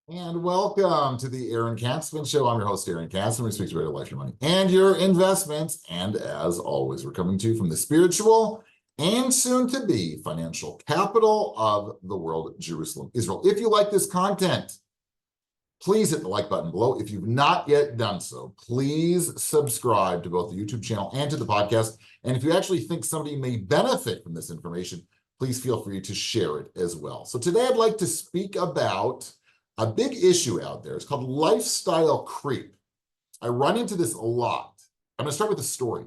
And welcome to the Aaron Katzman Show. I'm your host, Aaron Katzman. We speak about your life, your money, and your investments. And as always, we're coming to you from the spiritual and soon-to-be financial capital of the world, Jerusalem, Israel. If you like this content, please hit the like button below. If you've not yet done so, please subscribe to both the YouTube channel and to the podcast. And if you actually think somebody may benefit from this information, please feel free to share it as well. So today I'd like to speak about a big issue out there. It's called lifestyle creep. I run into this a lot. I'm going to start with a story.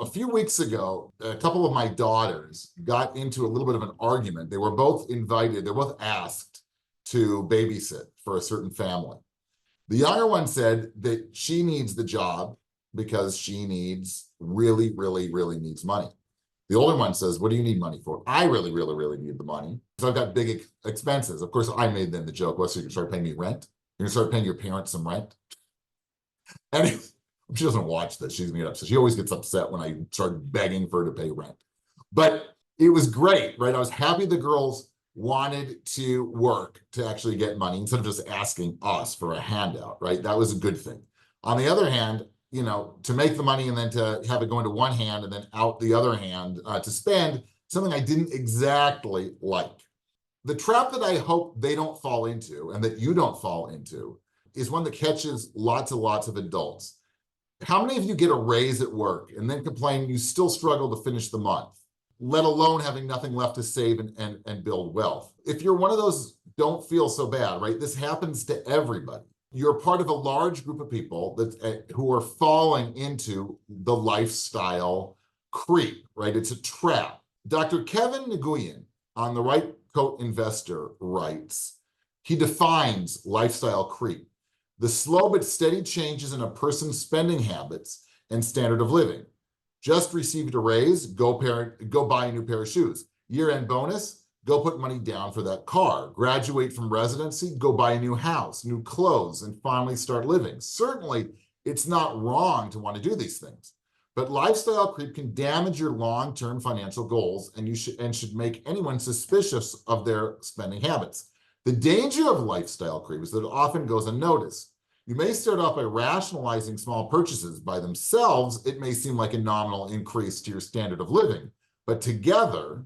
A few weeks ago, a couple of my daughters got into a little bit of an argument. They were both invited, they were both asked to babysit for a certain family. The younger one said that she needs the job because she really needs money. The older one says, what do you need money for? I really need the money. So I've got big expenses. Of course, I made them the joke. Well, so you're going to start paying me rent? You're going to start paying your parents some rent? And she doesn't watch this. She's going to get upset. She always gets upset when I start begging for her to pay rent. But it was great, right? I was happy the girls wanted to work to actually get money instead of just asking us for a handout, right? That was a good thing. On the other hand, you know, to make the money and then to have it go into one hand and then out the other hand to spend, something I didn't exactly like. The trap that I hope they don't fall into and that you don't fall into is one that catches lots and lots of adults. How many of you get a raise at work and then complain you still struggle to finish the month, let alone having nothing left to save and build wealth? If you're one of those, don't feel so bad, right? This happens to everybody. You're part of a large group of people that who are falling into the lifestyle creep, right? It's a trap. Dr. Kevin Nguyen on The Right Coat Investor writes, he defines lifestyle creep: the slow but steady changes in a person's spending habits and standard of living. Just received a raise, go buy a new pair of shoes. Year-end bonus, go put money down for that car. Graduate from residency, go buy a new house, new clothes, and finally start living. Certainly, it's not wrong to want to do these things, but lifestyle creep can damage your long-term financial goals, and should make anyone suspicious of their spending habits. The danger of lifestyle creep is that it often goes unnoticed. You may start off by rationalizing small purchases. By themselves, it may seem like a nominal increase to your standard of living, but together,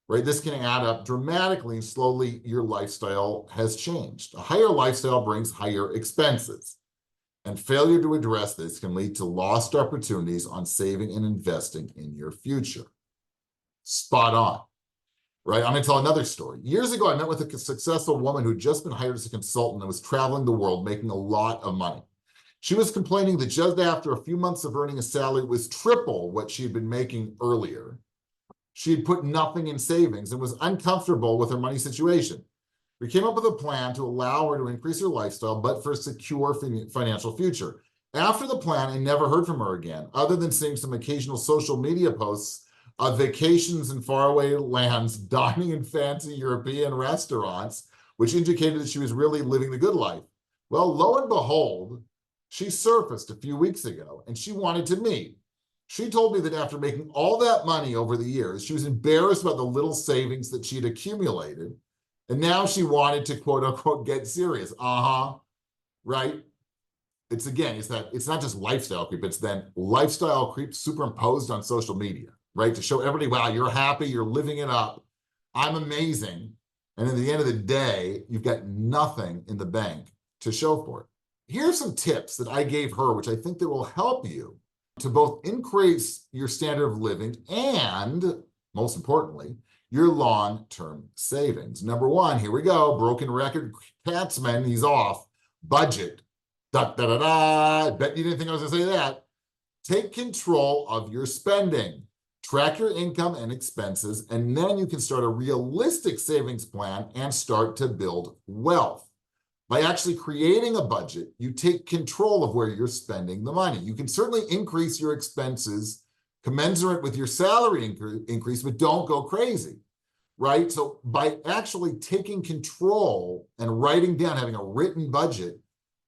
right, this can add up dramatically, and slowly your lifestyle has changed. A higher lifestyle brings higher expenses, and failure to address this can lead to lost opportunities on saving and investing in your future. Spot on, right? I'm going to tell another story. Years ago, I met with a successful woman who'd just been hired as a consultant and was traveling the world making a lot of money. She was complaining that just after a few months of earning a salary that was triple what she had been making earlier, she had put nothing in savings and was uncomfortable with her money situation. We came up with a plan to allow her to increase her lifestyle, but for a secure financial future. After the plan, I never heard from her again, other than seeing some occasional social media posts of vacations in faraway lands, dining in fancy European restaurants, which indicated that she was really living the good life. Well, lo and behold, she surfaced a few weeks ago and she wanted to meet. She told me that after making all that money over the years, she was embarrassed about the little savings that she'd accumulated. And now she wanted to, quote unquote, get serious. Right? It's not just lifestyle creep, it's then lifestyle creep superimposed on social media, right? To show everybody, wow, you're happy, you're living it up, I'm amazing. And at the end of the day, you've got nothing in the bank to show for it. Here are some tips that I gave her, which I think that will help you to both increase your standard of living and, most importantly, your long-term savings. Number one, here we go, broken record, Katzman, he's off. Budget. I bet you didn't think I was gonna say that. Take control of your spending. Track your income and expenses, and then you can start a realistic savings plan and start to build wealth. By actually creating a budget, you take control of where you're spending the money. You can certainly increase your expenses commensurate with your salary increase, but don't go crazy, right? So by actually taking control and writing down, having a written budget,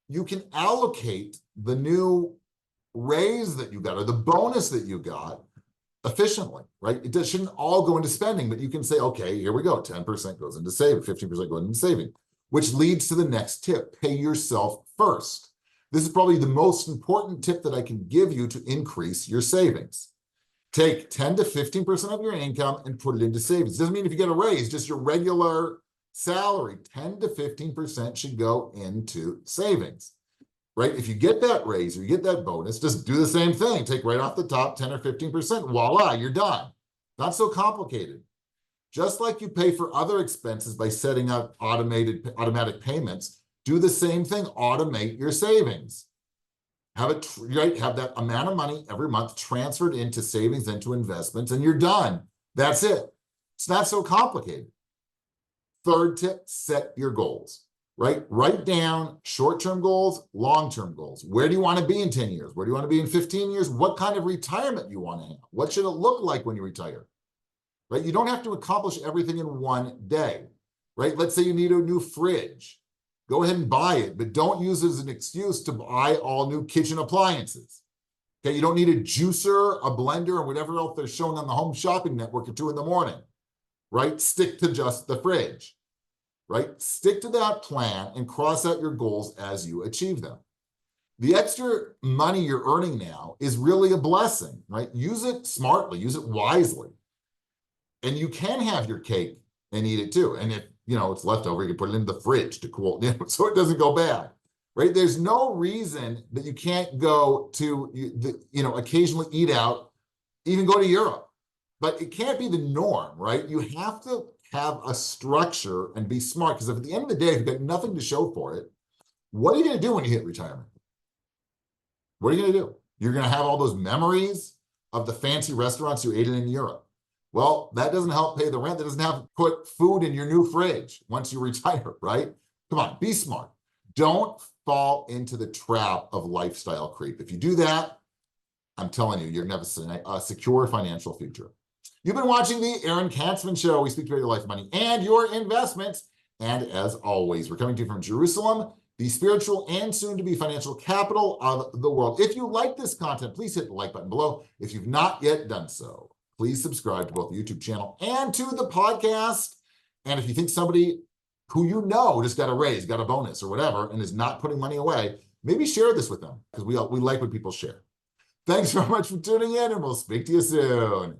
you can allocate the new raise that you got or the bonus that you got efficiently, right? It shouldn't all go into spending, but you can say, okay, here we go. 10% goes into saving, 15% goes into saving. which leads to the next tip: pay yourself first. This is probably the most important tip that I can give you to increase your savings. Take 10 to 15% of your income and put it into savings. Doesn't mean if you get a raise, just your regular salary, 10 to 15% should go into savings, right? If you get that raise or you get that bonus, just do the same thing. Take right off the top 10 or 15%. Voila, you're done. Not so complicated. Just like you pay for other expenses by setting up automatic payments, do the same thing. Automate your savings. Have that amount of money every month transferred into savings, into investments, and you're done. That's it. It's not so complicated. Third tip, set your goals, right? Write down short-term goals, long-term goals. Where do you want to be in 10 years? Where do you want to be in 15 years? What kind of retirement you want to have? What should it look like when you retire, right? You don't have to accomplish everything in one day, right? Let's say you need a new fridge. Go ahead and buy it, but don't use it as an excuse to buy all new kitchen appliances. Okay, you don't need a juicer, a blender, or whatever else they're showing on the Home Shopping Network at 2 in the morning, right? Stick to just the fridge, right? Stick to that plan and cross out your goals as you achieve them. The extra money you're earning now is really a blessing, right? Use it smartly, use it wisely. And you can have your cake and eat it too. And if it's left over, you can put it in the fridge to cool, so it doesn't go bad, right? There's no reason that you can't go to, occasionally eat out, even go to Europe, but it can't be the norm, right? You have to have a structure and be smart, because if at the end of the day, if you've got nothing to show for it, what are you going to do when you hit retirement? What are you going to do? You're going to have all those memories of the fancy restaurants you ate in Europe. Well, that doesn't help pay the rent. That doesn't have to put food in your new fridge once you retire, right? Come on, be smart. Don't fall into the trap of lifestyle creep. If you do that, I'm telling you, you're going to have a secure financial future. You've been watching the Aaron Katzman Show. We speak about your life, money, and your investments. And as always, we're coming to you from Jerusalem, the spiritual and soon-to-be financial capital of the world. If you like this content, please hit the like button below. If you've not yet done so, please subscribe to both the YouTube channel and to the podcast. And if you think somebody who just got a raise, got a bonus or whatever, and is not putting money away, maybe share this with them, because we like when people share. Thanks very much for tuning in, and we'll speak to you soon.